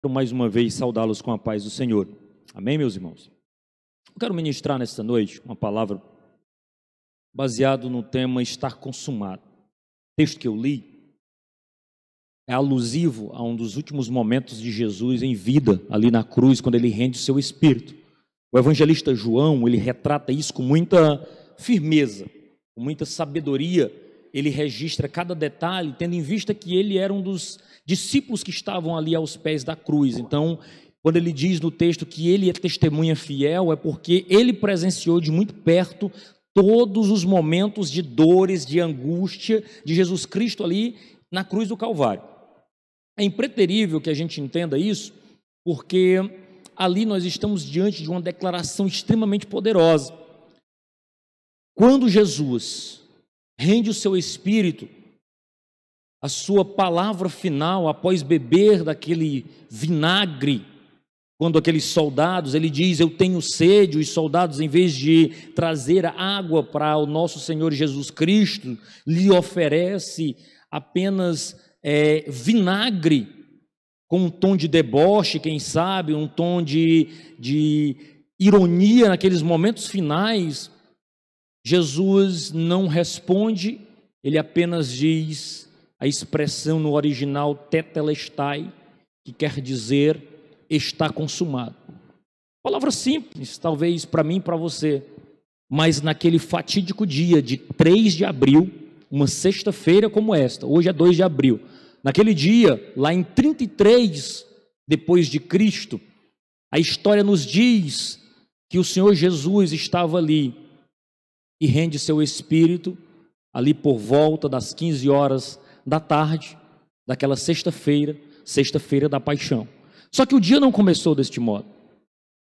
Quero mais uma vez saudá-los com a paz do Senhor. Amém, meus irmãos? Eu quero ministrar nesta noite uma palavra baseado no tema estar consumado. O texto que eu li é alusivo a um dos últimos momentos de Jesus em vida, ali na cruz, quando ele rende o seu espírito. O evangelista João, ele retrata isso com muita firmeza, com muita sabedoria. Ele registra cada detalhe, tendo em vista que ele era um dos discípulos que estavam ali aos pés da cruz. Então, quando ele diz no texto que ele é testemunha fiel, é porque ele presenciou de muito perto todos os momentos de dores, de angústia de Jesus Cristo ali na cruz do Calvário. É impreterível que a gente entenda isso, porque ali nós estamos diante de uma declaração extremamente poderosa. Quando Jesus rende o seu espírito, a sua palavra final, após beber daquele vinagre, quando aqueles soldados, ele diz, eu tenho sede, os soldados, em vez de trazer água para o nosso Senhor Jesus Cristo, lhe oferece apenas vinagre, com um tom de deboche, quem sabe, um tom de ironia naqueles momentos finais. Jesus não responde, ele apenas diz a expressão no original tetelestai, que quer dizer está consumado. Palavra simples, talvez para mim e para você, mas naquele fatídico dia de 3 de abril, uma sexta-feira como esta, hoje é 2 de abril, naquele dia, lá em 33 depois de Cristo, a história nos diz que o Senhor Jesus estava ali e rende seu espírito ali por volta das 15 horas da tarde, daquela sexta-feira da paixão. Só que o dia não começou deste modo.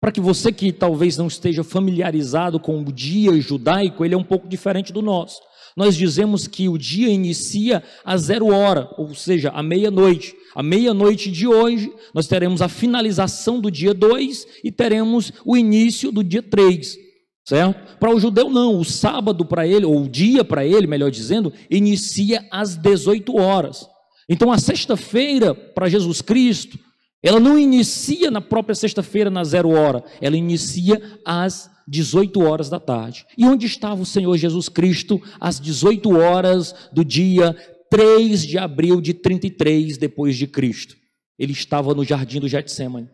Para que você que talvez não esteja familiarizado com o dia judaico, ele é um pouco diferente do nosso. Nós dizemos que o dia inicia às 0 hora, ou seja, à meia-noite. À meia-noite de hoje, nós teremos a finalização do dia 2 e teremos o início do dia 3. Certo? Para o judeu não, o sábado para ele, ou o dia para ele, melhor dizendo, inicia às 18 horas. Então a sexta-feira para Jesus Cristo, ela não inicia na própria sexta-feira na 0 hora, ela inicia às 18 horas da tarde. E onde estava o Senhor Jesus Cristo às 18 horas do dia 3 de abril de 33 depois de Cristo? Ele estava no jardim do Getsêmani.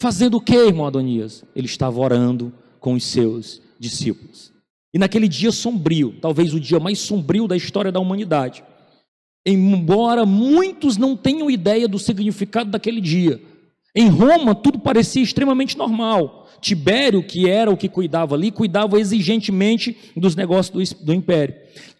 Fazendo o que, irmão Adonias? Ele estava orando com os seus discípulos. E naquele dia sombrio, talvez o dia mais sombrio da história da humanidade, embora muitos não tenham ideia do significado daquele dia, em Roma tudo parecia extremamente normal. Tibério, que era o que cuidava ali, cuidava exigentemente dos negócios do império.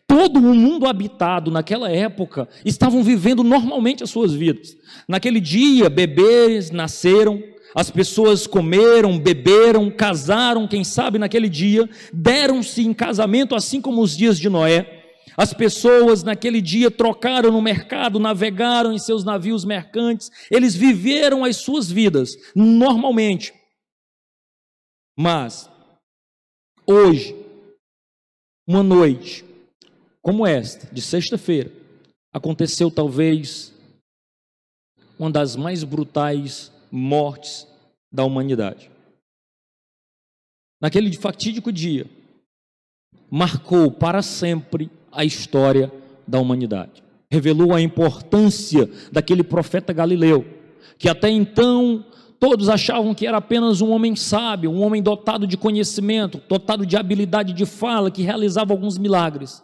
Todo o mundo habitado naquela época estavam vivendo normalmente as suas vidas. Naquele dia, bebês nasceram, as pessoas comeram, beberam, casaram, quem sabe naquele dia, deram-se em casamento, assim como os dias de Noé. As pessoas naquele dia trocaram no mercado, navegaram em seus navios mercantes, eles viveram as suas vidas normalmente. Mas, hoje, uma noite como esta, de sexta-feira, aconteceu talvez uma das mais brutais mortes da humanidade. Naquele fatídico dia, marcou para sempre a história da humanidade. Revelou a importância daquele profeta Galileu, que até então todos achavam que era apenas um homem sábio, um homem dotado de conhecimento, dotado de habilidade de fala, que realizava alguns milagres.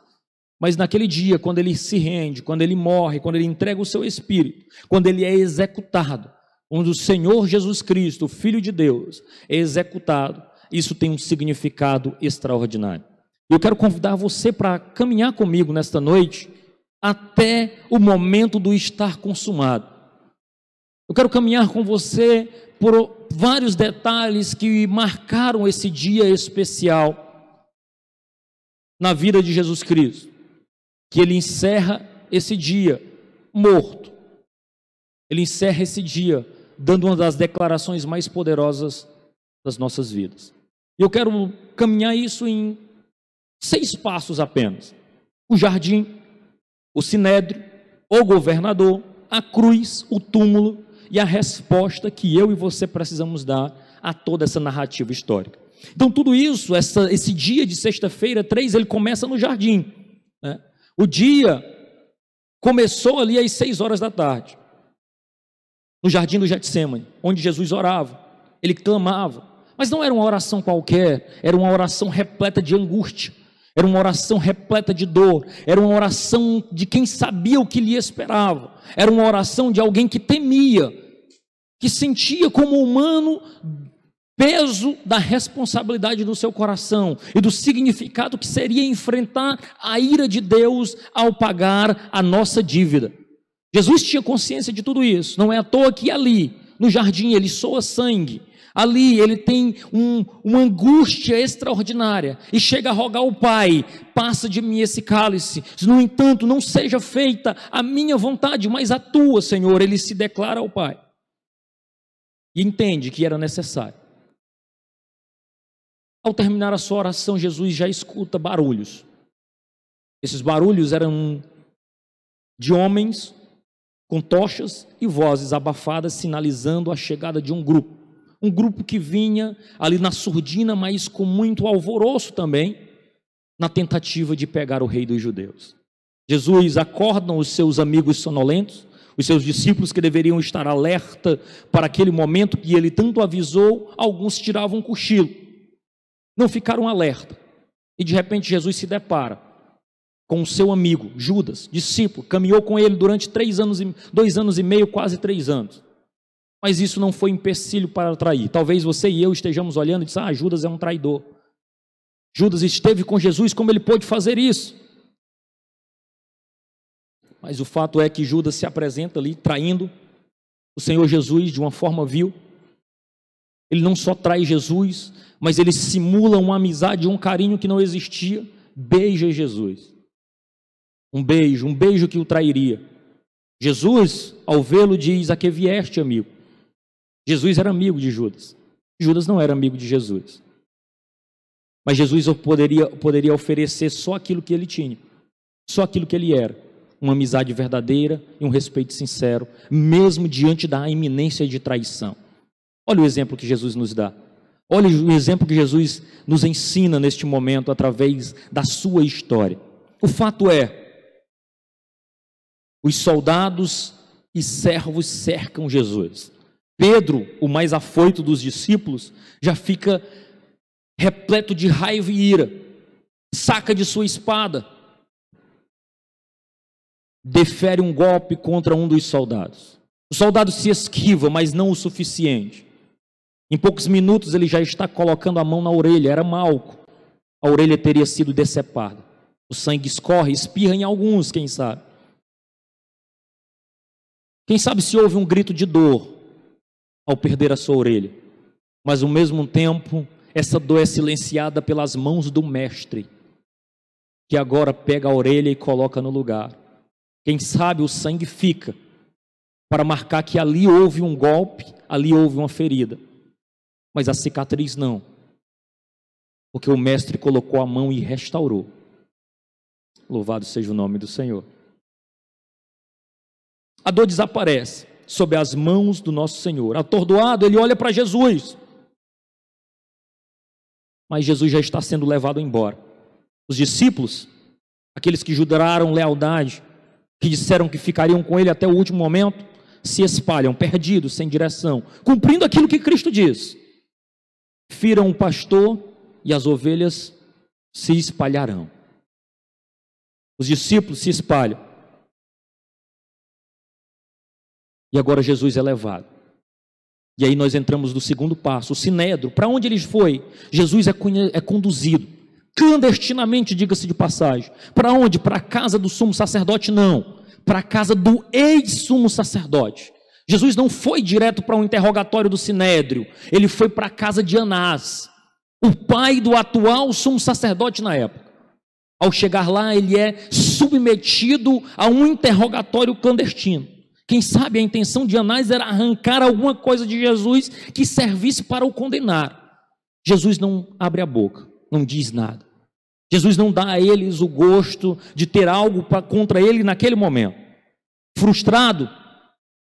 Mas naquele dia, quando ele se rende, quando ele morre, quando ele entrega o seu espírito, quando ele é executado, onde o Senhor Jesus Cristo, o Filho de Deus, é executado, isso tem um significado extraordinário. Eu quero convidar você para caminhar comigo nesta noite até o momento do estar consumado. Eu quero caminhar com você por vários detalhes que marcaram esse dia especial na vida de Jesus Cristo, que ele encerra esse dia morto. Ele encerra esse dia dando uma das declarações mais poderosas das nossas vidas. E eu quero caminhar isso em 6 passos apenas: o jardim, o sinédrio, o governador, a cruz, o túmulo e a resposta que eu e você precisamos dar a toda essa narrativa histórica. Então tudo isso, esse dia de sexta-feira 3, ele começa no jardim, né? O dia começou ali às 6 horas da tarde, no jardim do Getsêmani, onde Jesus orava, ele clamava, mas não era uma oração qualquer, era uma oração repleta de angústia, era uma oração repleta de dor, era uma oração de quem sabia o que lhe esperava, era uma oração de alguém que temia, que sentia como humano peso da responsabilidade do seu coração e do significado que seria enfrentar a ira de Deus ao pagar a nossa dívida. Jesus tinha consciência de tudo isso, não é à toa que ali, no jardim, ele soa sangue, ali ele tem uma angústia extraordinária e chega a rogar ao Pai: passa de mim esse cálice, no entanto não seja feita a minha vontade, mas a tua, Senhor. Ele se declara ao Pai e entende que era necessário. Ao terminar a sua oração, Jesus já escuta barulhos. Esses barulhos eram de homens com tochas e vozes abafadas, sinalizando a chegada de um grupo que vinha ali na surdina, mas com muito alvoroço também, na tentativa de pegar o rei dos judeus. Jesus acorda os seus amigos sonolentos, os seus discípulos que deveriam estar alerta para aquele momento que ele tanto avisou. Alguns tiravam um cochilo, não ficaram alerta, e de repente Jesus se depara com o seu amigo Judas, discípulo, caminhou com ele durante 2 anos e meio, quase 3 anos, mas isso não foi empecilho para trair. Talvez você e eu estejamos olhando e dizendo: Judas é um traidor, Judas esteve com Jesus, como ele pôde fazer isso? Mas o fato é que Judas se apresenta ali traindo o Senhor Jesus de uma forma vil. Ele não só trai Jesus, mas ele simula uma amizade, um carinho que não existia, beija Jesus. Um beijo que o trairia. Jesus, ao vê-lo, diz: a que vieste, amigo? Jesus era amigo de Judas. Judas não era amigo de Jesus. Mas Jesus poderia oferecer só aquilo que ele tinha, só aquilo que ele era. Uma amizade verdadeira e um respeito sincero, mesmo diante da iminência de traição. Olha o exemplo que Jesus nos dá. Olha o exemplo que Jesus nos ensina neste momento, através da sua história. O fato é, os soldados e servos cercam Jesus. Pedro, o mais afoito dos discípulos, já fica repleto de raiva e ira, saca de sua espada, defere um golpe contra um dos soldados. O soldado se esquiva, mas não o suficiente. Em poucos minutos ele já está colocando a mão na orelha. Era Malco. A orelha teria sido decepada. O sangue escorre, espirra em alguns, quem sabe. Quem sabe se houve um grito de dor ao perder a sua orelha. Mas ao mesmo tempo, essa dor é silenciada pelas mãos do mestre, que agora pega a orelha e coloca no lugar. Quem sabe o sangue fica para marcar que ali houve um golpe, ali houve uma ferida. Mas a cicatriz não, porque o mestre colocou a mão e restaurou. Louvado seja o nome do Senhor. A dor desaparece sob as mãos do nosso Senhor. Atordoado, ele olha para Jesus, mas Jesus já está sendo levado embora. Os discípulos, aqueles que juraram lealdade, que disseram que ficariam com ele até o último momento, se espalham, perdidos, sem direção, cumprindo aquilo que Cristo diz: firam o pastor e as ovelhas se espalharão. Os discípulos se espalham. E agora Jesus é levado. E aí nós entramos no segundo passo, o sinédrio. Para onde ele foi? Jesus é conduzido, clandestinamente, diga-se de passagem. Para onde? Para a casa do sumo sacerdote? Não. Para a casa do ex-sumo sacerdote. Jesus não foi direto para um interrogatório do sinédrio. Ele foi para a casa de Anás, o pai do atual sumo sacerdote na época. Ao chegar lá, ele é submetido a um interrogatório clandestino. Quem sabe a intenção de Anás era arrancar alguma coisa de Jesus que servisse para o condenar. Jesus não abre a boca, não diz nada. Jesus não dá a eles o gosto de ter algo contra ele naquele momento. Frustrado,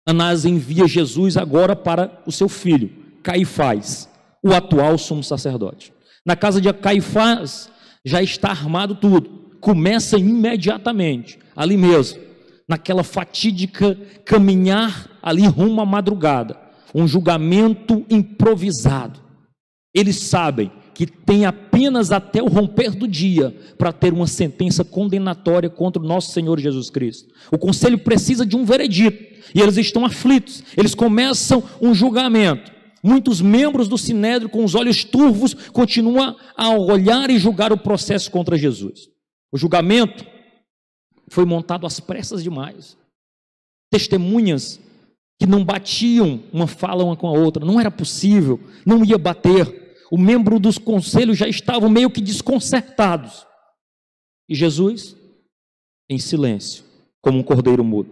Anás envia Jesus agora para o seu filho, Caifás, o atual sumo sacerdote. Na casa de Caifás já está armado tudo. Começa imediatamente, ali mesmo, naquela fatídica caminhar ali rumo à madrugada, um julgamento improvisado. Eles sabem que tem apenas até o romper do dia para ter uma sentença condenatória contra o nosso Senhor Jesus Cristo. O conselho precisa de um veredito e eles estão aflitos. Eles começam um julgamento. Muitos membros do Sinédrio, com os olhos turvos, continuam a olhar e julgar o processo contra Jesus. O julgamento foi montado às pressas demais. Testemunhas que não batiam uma fala uma com a outra, não era possível, não ia bater. O membro dos conselhos já estavam meio que desconcertados. E Jesus, em silêncio, como um cordeiro mudo.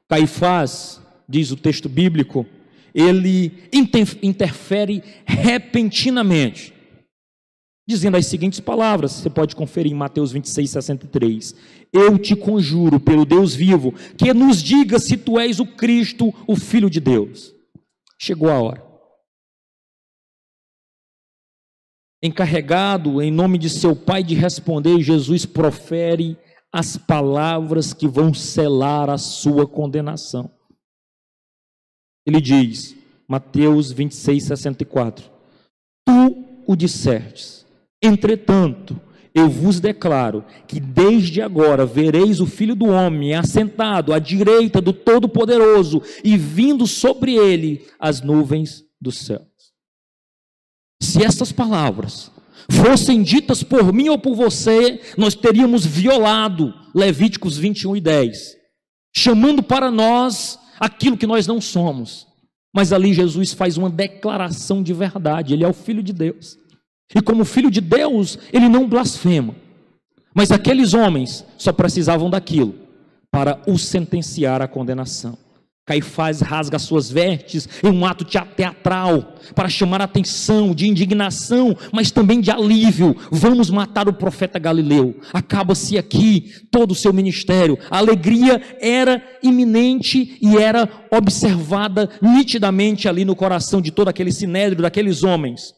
Caifás, diz o texto bíblico, ele interfere repentinamente, dizendo as seguintes palavras, você pode conferir em Mateus 26, 63. Eu te conjuro pelo Deus vivo, que nos diga se tu és o Cristo, o Filho de Deus. Chegou a hora. Encarregado em nome de seu Pai de responder, Jesus profere as palavras que vão selar a sua condenação. Ele diz, Mateus 26, 64, tu o dissertes, entretanto, eu vos declaro que desde agora vereis o Filho do Homem assentado à direita do Todo-Poderoso e vindo sobre ele as nuvens do céu. Se essas palavras fossem ditas por mim ou por você, nós teríamos violado Levíticos 21 e 10, chamando para nós aquilo que nós não somos. Mas ali Jesus faz uma declaração de verdade, ele é o Filho de Deus. E como Filho de Deus, ele não blasfema. Mas aqueles homens só precisavam daquilo para o sentenciar à condenação. Caifás rasga suas vestes em um ato teatral para chamar a atenção de indignação, mas também de alívio. Vamos matar o profeta Galileu. Acaba-se aqui todo o seu ministério. A alegria era iminente e era observada nitidamente ali no coração de todo aquele sinédrio, daqueles homens.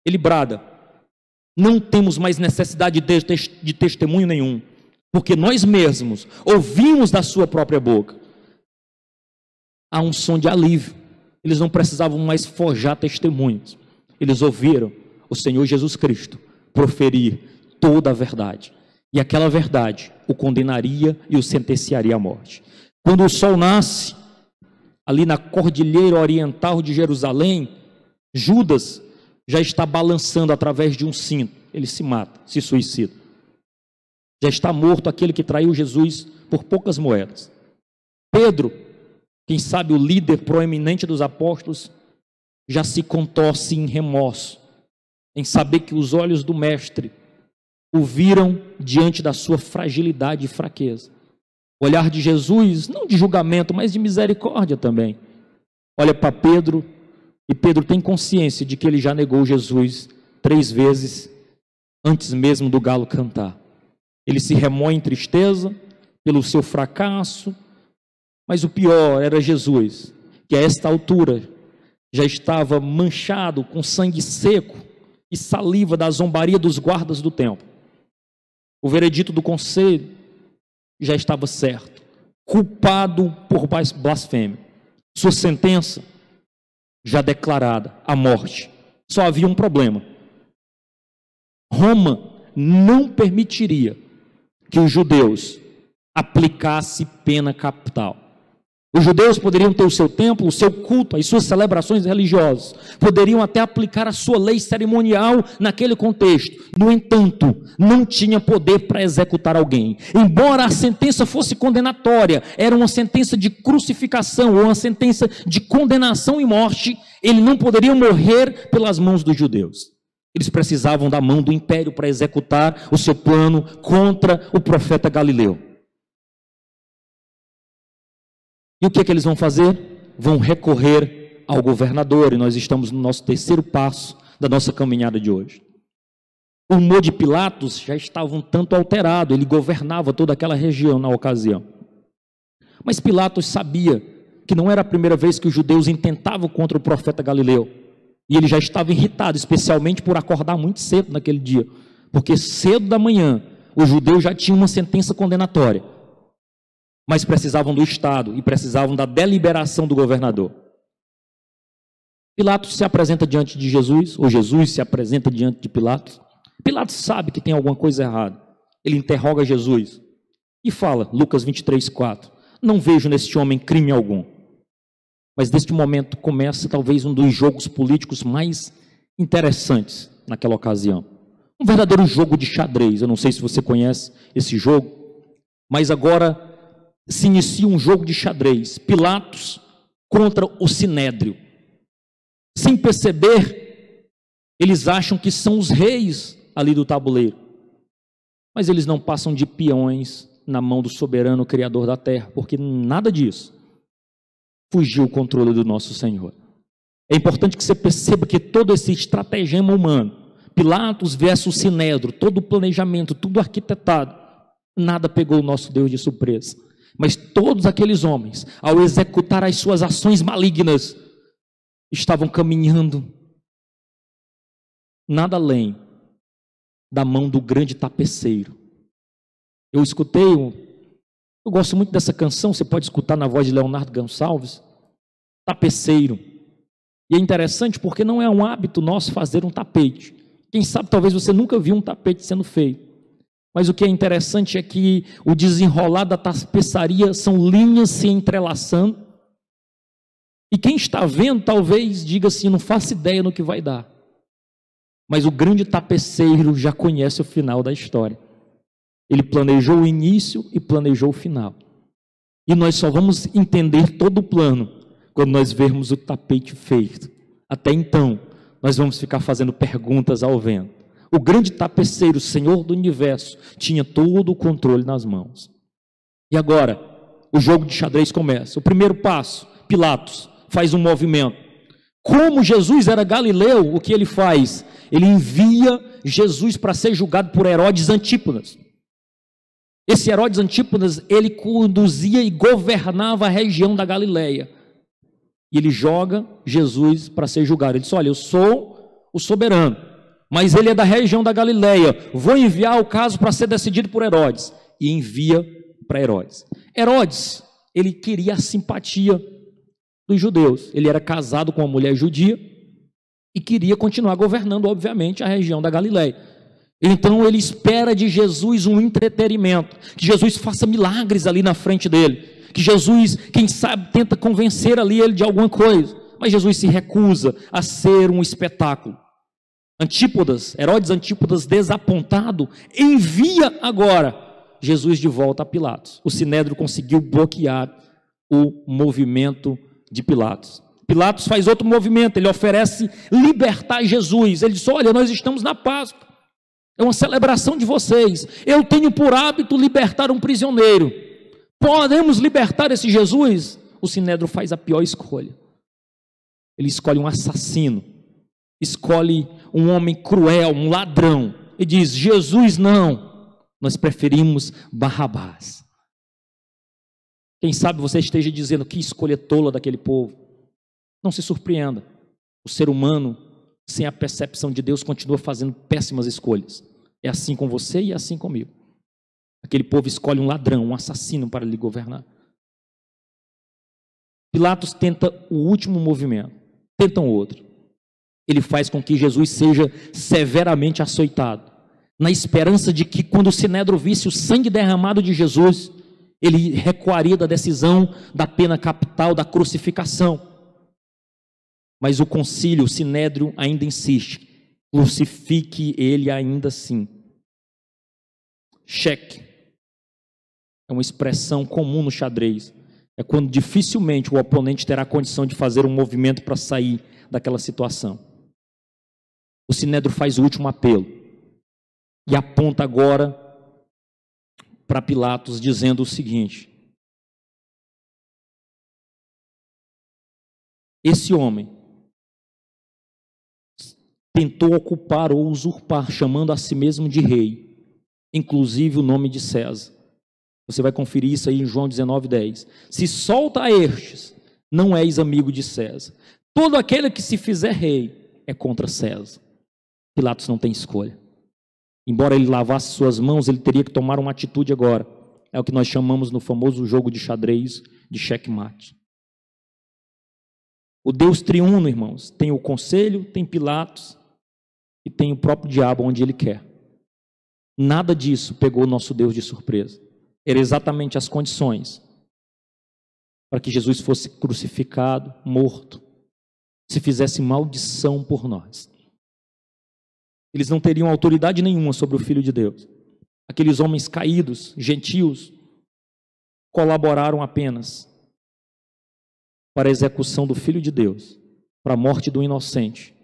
Ele brada: não temos mais necessidade de testemunho nenhum, porque nós mesmos ouvimos da sua própria boca. Há um som de alívio. Eles não precisavam mais forjar testemunhos. Eles ouviram o Senhor Jesus Cristo proferir toda a verdade. E aquela verdade o condenaria e o sentenciaria à morte. Quando o sol nasce, ali na cordilheira oriental de Jerusalém, Judas já está balançando através de um cinto. Ele se mata, se suicida. Já está morto aquele que traiu Jesus por poucas moedas. Pedro, quem sabe o líder proeminente dos apóstolos, já se contorce em remorso, em saber que os olhos do mestre o viram diante da sua fragilidade e fraqueza. O olhar de Jesus, não de julgamento, mas de misericórdia também, olha para Pedro, e Pedro tem consciência de que ele já negou Jesus 3 vezes antes mesmo do galo cantar. Ele se remoe em tristeza pelo seu fracasso. Mas o pior era Jesus, que a esta altura já estava manchado com sangue seco e saliva da zombaria dos guardas do templo. O veredito do conselho já estava certo, culpado por blasfêmia. Sua sentença já declarada, a morte. Só havia um problema: Roma não permitiria que os judeus aplicassem pena capital. Os judeus poderiam ter o seu templo, o seu culto, as suas celebrações religiosas, poderiam até aplicar a sua lei cerimonial naquele contexto. No entanto, não tinha poder para executar alguém. Embora a sentença fosse condenatória, era uma sentença de crucificação ou uma sentença de condenação e morte, ele não poderia morrer pelas mãos dos judeus. Eles precisavam da mão do império para executar o seu plano contra o profeta Galileu. E o que eles vão fazer? Vão recorrer ao governador, e nós estamos no nosso 3º passo da nossa caminhada de hoje. O humor de Pilatos já estava um tanto alterado, ele governava toda aquela região na ocasião. Mas Pilatos sabia que não era a primeira vez que os judeus intentavam contra o profeta Galileu. E ele já estava irritado, especialmente por acordar muito cedo naquele dia. Porque cedo da manhã, os judeus já tinham uma sentença condenatória. Mas precisavam do Estado e precisavam da deliberação do governador. Pilatos se apresenta diante de Jesus, ou Jesus se apresenta diante de Pilatos. Pilatos sabe que tem alguma coisa errada. Ele interroga Jesus e fala, Lucas 23:4, não vejo neste homem crime algum. Mas neste momento começa talvez um dos jogos políticos mais interessantes naquela ocasião. Um verdadeiro jogo de xadrez. Eu não sei se você conhece esse jogo, mas agora se inicia um jogo de xadrez. Pilatos contra o Sinédrio. Sem perceber, eles acham que são os reis ali do tabuleiro. Mas eles não passam de peões na mão do soberano Criador da terra, porque nada disso fugiu o controle do nosso Senhor. É importante que você perceba que todo esse estratagema humano, Pilatos versus Sinédrio, todo o planejamento, tudo arquitetado, nada pegou o nosso Deus de surpresa. Mas todos aqueles homens, ao executar as suas ações malignas, estavam caminhando nada além da mão do grande tapeceiro. Eu escutei, eu gosto muito dessa canção, você pode escutar na voz de Leonardo Gonçalves, tapeceiro. E é interessante porque não é um hábito nosso fazer um tapete. Quem sabe talvez você nunca viu um tapete sendo feito. Mas o que é interessante é que o desenrolar da tapeçaria são linhas se entrelaçando. E quem está vendo talvez diga assim, não faço ideia no que vai dar. Mas o grande tapeceiro já conhece o final da história. Ele planejou o início e planejou o final. E nós só vamos entender todo o plano quando nós vermos o tapete feito. Até então, nós vamos ficar fazendo perguntas ao vento. O grande tapeceiro, o Senhor do universo, tinha todo o controle nas mãos. E agora, o jogo de xadrez começa. O primeiro passo, Pilatos faz um movimento. Como Jesus era galileu, o que ele faz? Ele envia Jesus para ser julgado por Herodes Antípanas. Esse Herodes Antípanas, ele conduzia e governava a região da Galileia. E ele joga Jesus para ser julgado. Ele diz, olha, eu sou o soberano, mas ele é da região da Galileia. Vou enviar o caso para ser decidido por Herodes. E envia para Herodes. Herodes, ele queria a simpatia dos judeus. Ele era casado com uma mulher judia e queria continuar governando, obviamente, a região da Galileia. Então ele espera de Jesus um entretenimento, que Jesus faça milagres ali na frente dele, que Jesus, quem sabe, tenta convencer ali ele de alguma coisa, mas Jesus se recusa a ser um espetáculo. Herodes Antípodas, desapontado, envia agora Jesus de volta a Pilatos. O Sinédrio conseguiu bloquear o movimento de Pilatos. Pilatos faz outro movimento, ele oferece libertar Jesus. Ele diz, olha, nós estamos na Páscoa, é uma celebração de vocês, eu tenho por hábito libertar um prisioneiro, podemos libertar esse Jesus? O Sinédrio faz a pior escolha, ele escolhe um assassino, escolhe um homem cruel, um ladrão, e diz, Jesus não, nós preferimos Barrabás. Quem sabe você esteja dizendo, que escolha tola daquele povo. Não se surpreenda, o ser humano, sem a percepção de Deus, continua fazendo péssimas escolhas. É assim com você e é assim comigo. Aquele povo escolhe um ladrão, um assassino para lhe governar. Pilatos tenta o último movimento, tenta um outro. Ele faz com que Jesus seja severamente açoitado, na esperança de que quando o Sinédrio visse o sangue derramado de Jesus, ele recuaria da decisão da pena capital, da crucificação. Mas o concílio, o Sinédrio ainda insiste, crucifique ele ainda assim. Cheque é uma expressão comum no xadrez. É quando dificilmente o oponente terá condição de fazer um movimento para sair daquela situação. O Sinédrio faz o último apelo e aponta agora para Pilatos dizendo o seguinte: esse homem tentou ocupar ou usurpar, chamando a si mesmo de rei, inclusive o nome de César. Você vai conferir isso aí em João 19:10. Se solta a estes, não és amigo de César. Todo aquele que se fizer rei é contra César. Pilatos não tem escolha. Embora ele lavasse suas mãos, ele teria que tomar uma atitude agora. É o que nós chamamos no famoso jogo de xadrez de checkmate. O Deus triuno, irmãos, tem o conselho, tem Pilatos e tem o próprio diabo onde ele quer. Nada disso pegou o nosso Deus de surpresa. Era exatamente as condições para que Jesus fosse crucificado, morto, se fizesse maldição por nós. Eles não teriam autoridade nenhuma sobre o Filho de Deus. Aqueles homens caídos, gentios, colaboraram apenas para a execução do Filho de Deus, para a morte do inocente,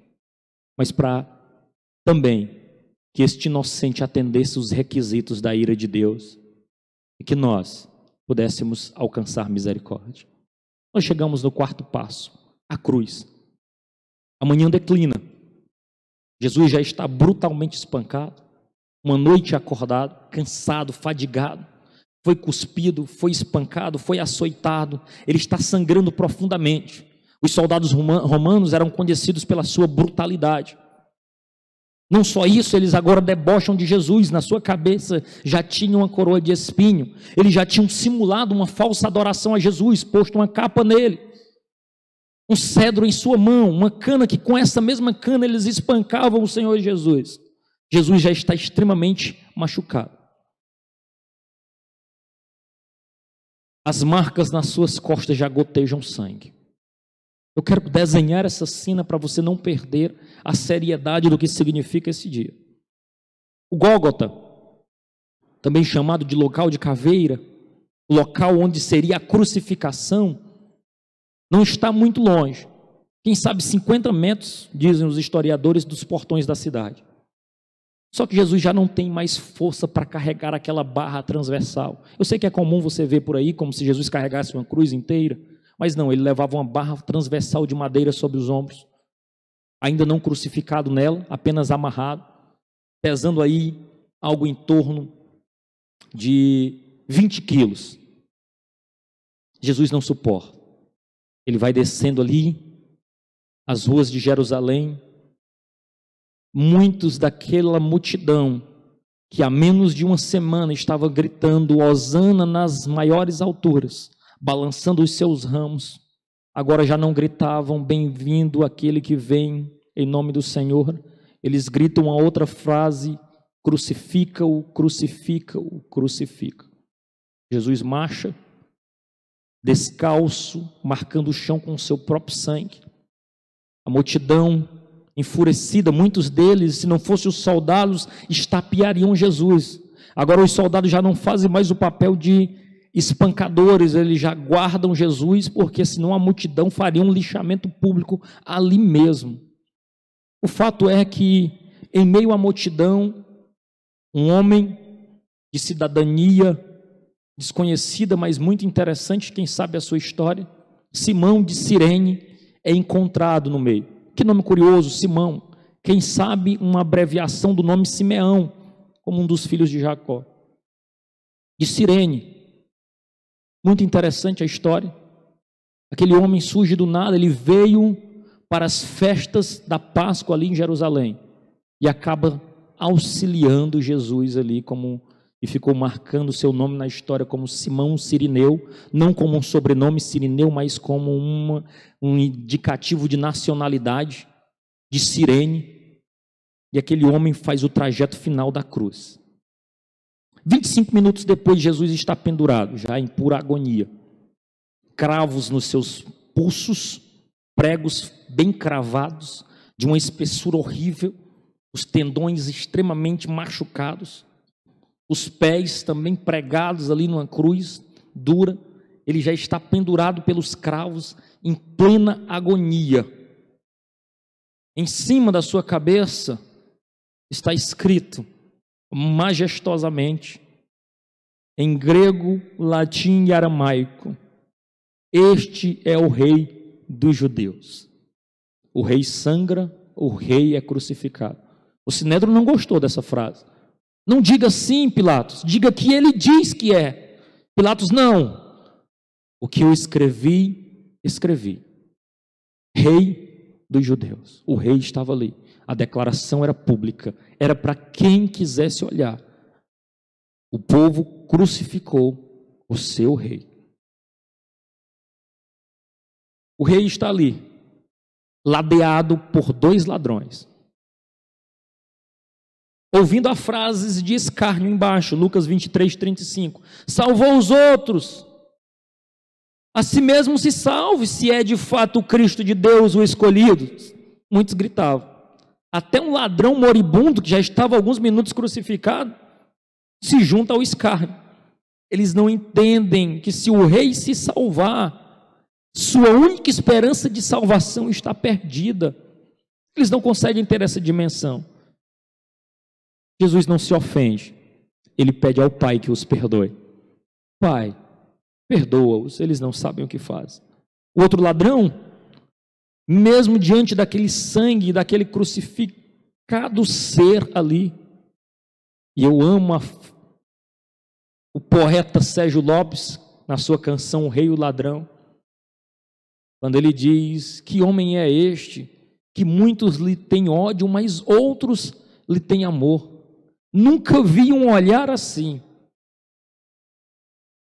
mas para também que este inocente atendesse os requisitos da ira de Deus e que nós pudéssemos alcançar misericórdia. Nós chegamos no quarto passo, a cruz. A manhã declina. Jesus já está brutalmente espancado, uma noite acordado, cansado, fadigado, foi cuspido, foi espancado, foi açoitado, ele está sangrando profundamente. Os soldados romanos eram conhecidos pela sua brutalidade. Não só isso, eles agora debocham de Jesus. Na sua cabeça já tinham uma coroa de espinho, eles já tinham simulado uma falsa adoração a Jesus, posto uma capa nele, um cedro em sua mão, uma cana que com essa mesma cana eles espancavam o Senhor Jesus. Jesus já está extremamente machucado. As marcas nas suas costas já gotejam sangue. Eu quero desenhar essa cena para você não perder a seriedade do que significa esse dia. O Gólgota, também chamado de local de caveira, o local onde seria a crucificação, não está muito longe. Quem sabe 50 metros, dizem os historiadores, dos portões da cidade. Só que Jesus já não tem mais força para carregar aquela barra transversal. Eu sei que é comum você ver por aí como se Jesus carregasse uma cruz inteira, mas não, ele levava uma barra transversal de madeira sobre os ombros, ainda não crucificado nela, apenas amarrado, pesando aí algo em torno de 20 quilos. Jesus não suporta. Ele vai descendo ali as ruas de Jerusalém. Muitos daquela multidão que há menos de uma semana estava gritando hosana nas maiores alturas, balançando os seus ramos, agora já não gritavam bem-vindo aquele que vem em nome do Senhor. Eles gritam uma outra frase: crucifica-o, crucifica-o, crucifica. Jesus marcha descalço, marcando o chão com o seu próprio sangue. A multidão enfurecida, muitos deles, se não fossem os soldados, estapeariam Jesus. Agora os soldados já não fazem mais o papel de espancadores, eles já guardam Jesus, porque senão a multidão faria um lixamento público ali mesmo. O fato é que, em meio à multidão, um homem de cidadania desconhecida, mas muito interessante, quem sabe a sua história, Simão de Cirene, é encontrado no meio. Que nome curioso, Simão. Quem sabe uma abreviação do nome Simeão, como um dos filhos de Jacó. De Cirene. Muito interessante a história. Aquele homem surge do nada, ele veio para as festas da Páscoa ali em Jerusalém e acaba auxiliando Jesus ali e ficou marcando seu nome na história como Simão Cirineu, não como um sobrenome Cirineu, mas como um indicativo de nacionalidade, de Cirene. E aquele homem faz o trajeto final da cruz. 25 minutos depois, Jesus está pendurado, já em pura agonia. Cravos nos seus pulsos, pregos bem cravados, de uma espessura horrível, os tendões extremamente machucados, os pés também pregados ali numa cruz dura. Ele já está pendurado pelos cravos, em plena agonia. Em cima da sua cabeça está escrito majestosamente, em grego, latim e aramaico: este é o rei dos judeus. O rei sangra, o rei é crucificado. O Sinédrio não gostou dessa frase. Não diga sim, Pilatos, diga que ele diz que é. Pilatos, não. O que eu escrevi, escrevi. Rei dos judeus. O rei estava ali. A declaração era pública. Era para quem quisesse olhar. O povo crucificou o seu rei. O rei está ali, ladeado por 2 ladrões. Ouvindo as frases de escárnio embaixo, Lucas 23, 35. Salvou os outros, a si mesmo se salve, se é de fato o Cristo de Deus, o escolhido. Muitos gritavam. Até um ladrão moribundo, que já estava alguns minutos crucificado, se junta ao escárnio. Eles não entendem que se o rei se salvar, sua única esperança de salvação está perdida. Eles não conseguem ter essa dimensão. Jesus não se ofende. Ele pede ao Pai que os perdoe. Pai, perdoa-os, eles não sabem o que fazem. O outro ladrão, mesmo diante daquele sangue, daquele crucificado ser ali, e eu amo o poeta Sérgio Lopes, na sua canção O Rei e o Ladrão, quando ele diz: que homem é este, que muitos lhe têm ódio, mas outros lhe têm amor. Nunca vi um olhar assim.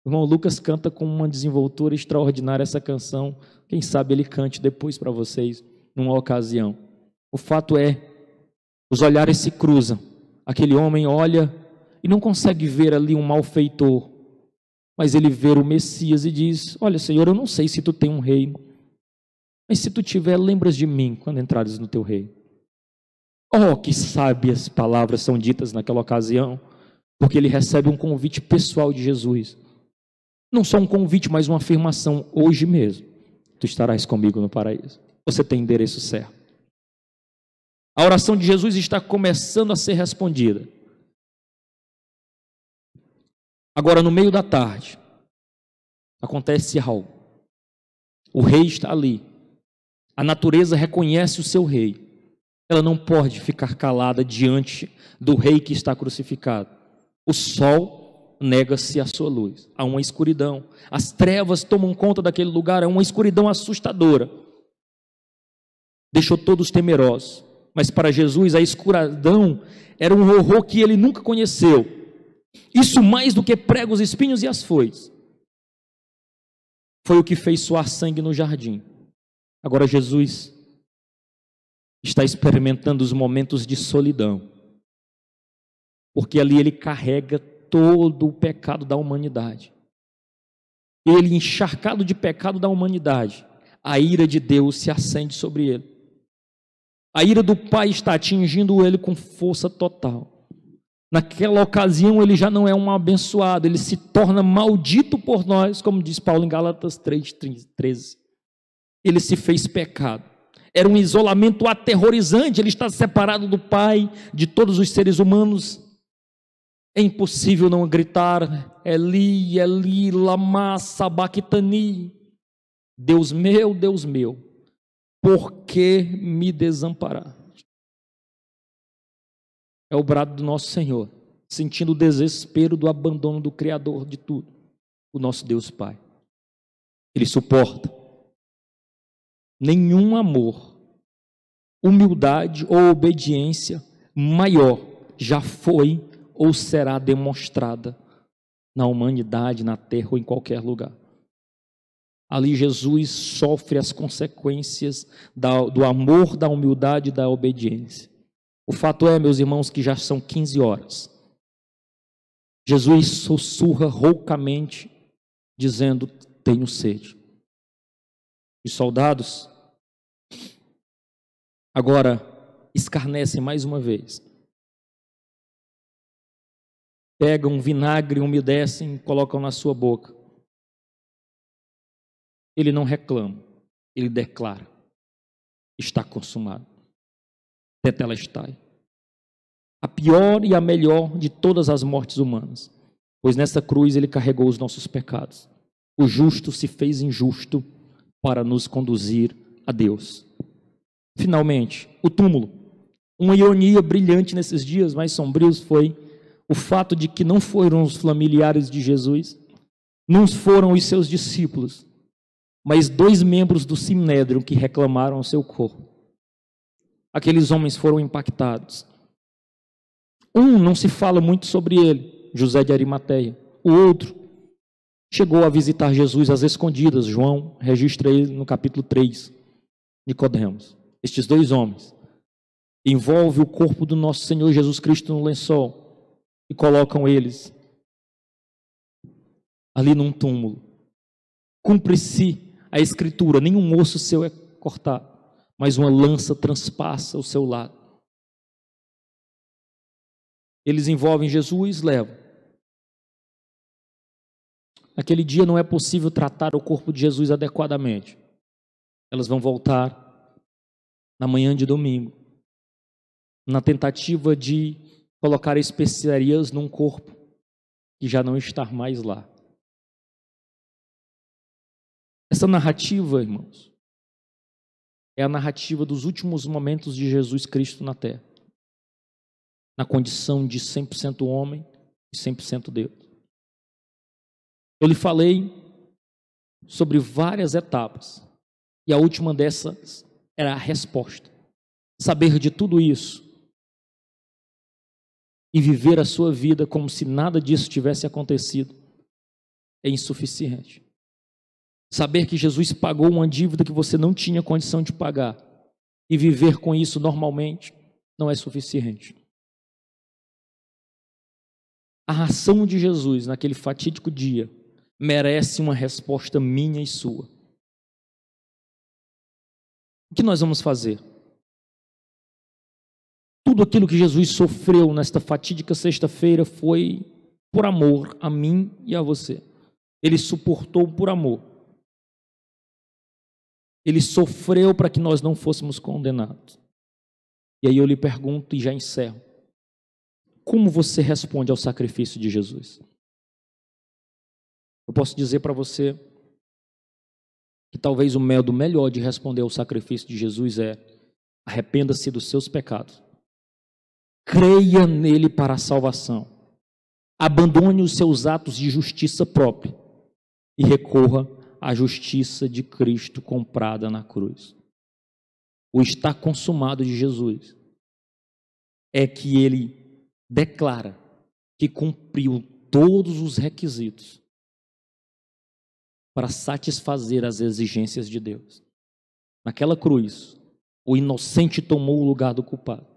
O irmão Lucas canta com uma desenvoltura extraordinária essa canção. Quem sabe ele cante depois para vocês, numa ocasião. O fato é, os olhares se cruzam. Aquele homem olha e não consegue ver ali um malfeitor, mas ele vê o Messias e diz: olha, Senhor, eu não sei se tu tem um reino, mas se tu tiver, lembras de mim quando entrares no teu reino. Oh, que sábias palavras são ditas naquela ocasião, porque ele recebe um convite pessoal de Jesus. Não só um convite, mas uma afirmação: hoje mesmo tu estarás comigo no paraíso. Você tem endereço certo. A oração de Jesus está começando a ser respondida. Agora, no meio da tarde, acontece algo. O rei está ali. A natureza reconhece o seu rei. Ela não pode ficar calada diante do rei que está crucificado. O sol nega-se a sua luz. Há uma escuridão. As trevas tomam conta daquele lugar. É uma escuridão assustadora. Deixou todos temerosos. Mas para Jesus a escuridão era um horror que ele nunca conheceu. Isso mais do que pregos, espinhos e as foices. Foi o que fez suar sangue no jardim. Agora Jesus está experimentando os momentos de solidão. Porque ali ele carrega todo o pecado da humanidade. Ele, encharcado de pecado da humanidade, a ira de Deus se acende sobre ele. A ira do Pai está atingindo ele com força total. Naquela ocasião ele já não é um abençoado, ele se torna maldito por nós, como diz Paulo em Gálatas 3:13. Ele se fez pecado. Era um isolamento aterrorizante, ele está separado do Pai, de todos os seres humanos. É impossível não gritar: Eli, Eli, lama sabachthani. Deus meu, por que me desamparaste? É o brado do nosso Senhor, sentindo o desespero do abandono do Criador de tudo, o nosso Deus Pai. Ele suporta. Nenhum amor, humildade ou obediência maior já foi ou será demonstrada na humanidade, na terra ou em qualquer lugar. Ali Jesus sofre as consequências do amor, da humildade e da obediência. O fato é, meus irmãos, que já são 15 horas. Jesus sussurra roucamente, dizendo: tenho sede. Os soldados agora escarnecem mais uma vez. Pegam vinagre, umedecem, colocam na sua boca. Ele não reclama, ele declara: está consumado. Tetelestai. A pior e a melhor de todas as mortes humanas, pois nessa cruz ele carregou os nossos pecados. O justo se fez injusto para nos conduzir a Deus. Finalmente, o túmulo. Uma ironia brilhante nesses dias mais sombrios foi o fato de que não foram os familiares de Jesus, Não foram os seus discípulos, mas 2 membros do Sinédrio que reclamaram o seu corpo. Aqueles homens foram impactados. Um, não se fala muito sobre ele, José de Arimateia. O outro chegou a visitar Jesus às escondidas. João registra ele no capítulo 3, Nicodemos. Estes 2 homens envolvem o corpo do nosso Senhor Jesus Cristo no lençol e colocam eles ali num túmulo. Cumpre-se a escritura: nenhum osso seu é cortado, mas uma lança transpassa o seu lado. Eles envolvem Jesus, levam. Naquele dia não é possível tratar o corpo de Jesus adequadamente. Elas vão voltar na manhã de domingo, na tentativa de colocar especiarias num corpo que já não está mais lá. Essa narrativa, irmãos, é a narrativa dos últimos momentos de Jesus Cristo na terra, na condição de 100% homem e 100% Deus. Eu lhe falei sobre várias etapas, e a última dessas era a resposta. Saber de tudo isso e viver a sua vida como se nada disso tivesse acontecido é insuficiente. Saber que Jesus pagou uma dívida que você não tinha condição de pagar e viver com isso normalmente não é suficiente. A ação de Jesus naquele fatídico dia merece uma resposta minha e sua. O que nós vamos fazer? Tudo aquilo que Jesus sofreu nesta fatídica sexta-feira foi por amor a mim e a você. Ele suportou por amor. Ele sofreu para que nós não fôssemos condenados. E aí eu lhe pergunto e já encerro: como você responde ao sacrifício de Jesus? Eu posso dizer para você que talvez o modo melhor de responder ao sacrifício de Jesus é: arrependa-se dos seus pecados, creia nele para a salvação, abandone os seus atos de justiça própria e recorra à justiça de Cristo comprada na cruz. O está consumado de Jesus é que ele declara que cumpriu todos os requisitos para satisfazer as exigências de Deus. Naquela cruz, o inocente tomou o lugar do culpado.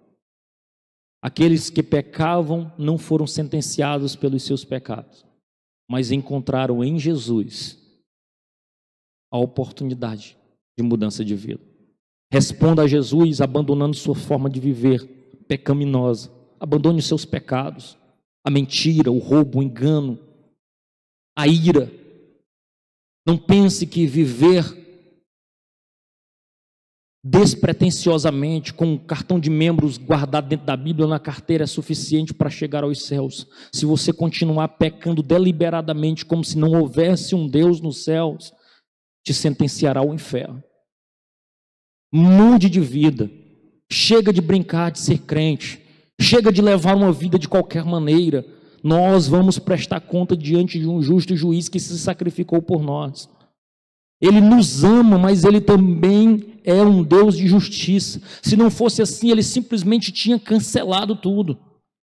Aqueles que pecavam não foram sentenciados pelos seus pecados, mas encontraram em Jesus a oportunidade de mudança de vida. Responda a Jesus abandonando sua forma de viver pecaminosa. Abandone os seus pecados, a mentira, o roubo, o engano, a ira. Não pense que viver despretensiosamente com um cartão de membros guardado dentro da Bíblia ou na carteira é suficiente para chegar aos céus. Se você continuar pecando deliberadamente como se não houvesse um Deus nos céus, te sentenciará ao inferno. Mude de vida. Chega de brincar de ser crente. Chega de levar uma vida de qualquer maneira. Nós vamos prestar conta diante de um justo juiz que se sacrificou por nós. Ele nos ama, mas ele também é um Deus de justiça. Se não fosse assim, ele simplesmente tinha cancelado tudo.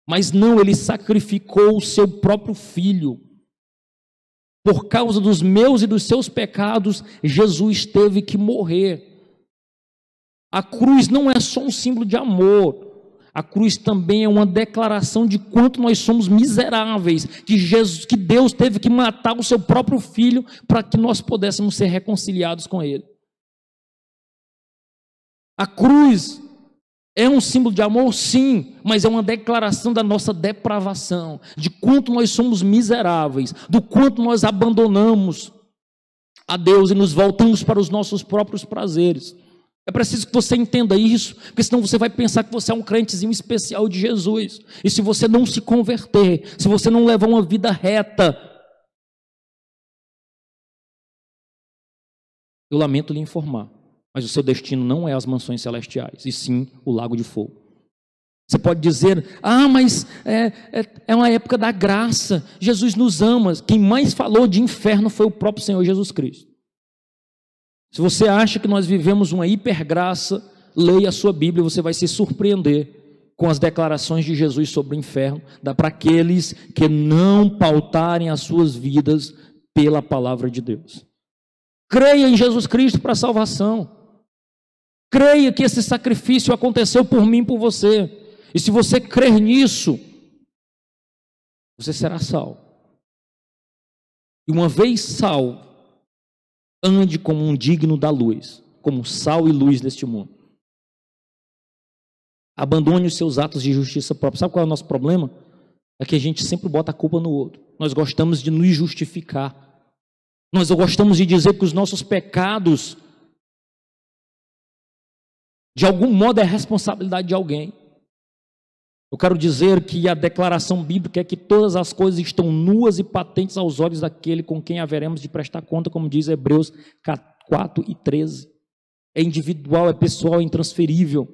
Mas não, ele sacrificou o seu próprio filho. Por causa dos meus e dos seus pecados, Jesus teve que morrer. A cruz não é só um símbolo de amor. A cruz também é uma declaração de quanto nós somos miseráveis, que Deus teve que matar o seu próprio filho para que nós pudéssemos ser reconciliados com ele. A cruz é um símbolo de amor, sim, mas é uma declaração da nossa depravação, de quanto nós somos miseráveis, do quanto nós abandonamos a Deus e nos voltamos para os nossos próprios prazeres. É preciso que você entenda isso, porque senão você vai pensar que você é um crentezinho especial de Jesus. E se você não se converter, se você não levar uma vida reta, eu lamento lhe informar, mas o seu destino não é as mansões celestiais, e sim o lago de fogo. Você pode dizer, mas é uma época da graça, Jesus nos ama. Quem mais falou de inferno foi o próprio Senhor Jesus Cristo. Se você acha que nós vivemos uma hipergraça, leia a sua Bíblia e você vai se surpreender com as declarações de Jesus sobre o inferno, para aqueles que não pautarem as suas vidas pela palavra de Deus. Creia em Jesus Cristo para a salvação. Creia que esse sacrifício aconteceu por mim e por você. E se você crer nisso, você será salvo. E uma vez salvo, ande como um digno da luz, como sal e luz deste mundo. Abandone os seus atos de justiça própria. Sabe qual é o nosso problema? É que a gente sempre bota a culpa no outro. Nós gostamos de nos justificar. Nós gostamos de dizer que os nossos pecados, de algum modo, é responsabilidade de alguém. Eu quero dizer que a declaração bíblica é que todas as coisas estão nuas e patentes aos olhos daquele com quem haveremos de prestar conta, como diz Hebreus 4:13. É individual, é pessoal, é intransferível.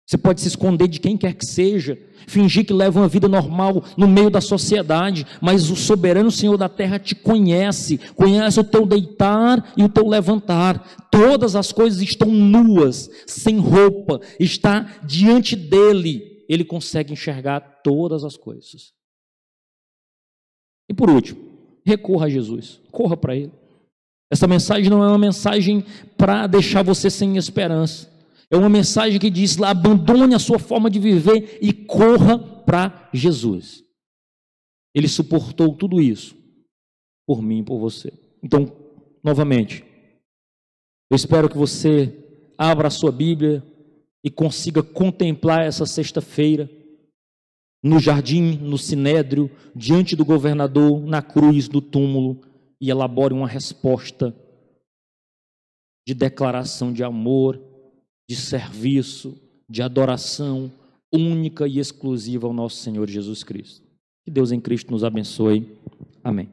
Você pode se esconder de quem quer que seja, fingir que leva uma vida normal no meio da sociedade, mas o soberano Senhor da terra te conhece o teu deitar e o teu levantar. Todas as coisas estão nuas, sem roupa, está diante dele. Ele consegue enxergar todas as coisas. E por último, recorra a Jesus, corra para Ele. Essa mensagem não é uma mensagem para deixar você sem esperança. É uma mensagem que diz, abandone a sua forma de viver e corra para Jesus. Ele suportou tudo isso por mim e por você. Então, novamente, eu espero que você abra a sua Bíblia e consiga contemplar essa sexta-feira no jardim, no sinédrio, diante do governador, na cruz do túmulo, e elabore uma resposta de declaração de amor, de serviço, de adoração única e exclusiva ao nosso Senhor Jesus Cristo. Que Deus em Cristo nos abençoe. Amém.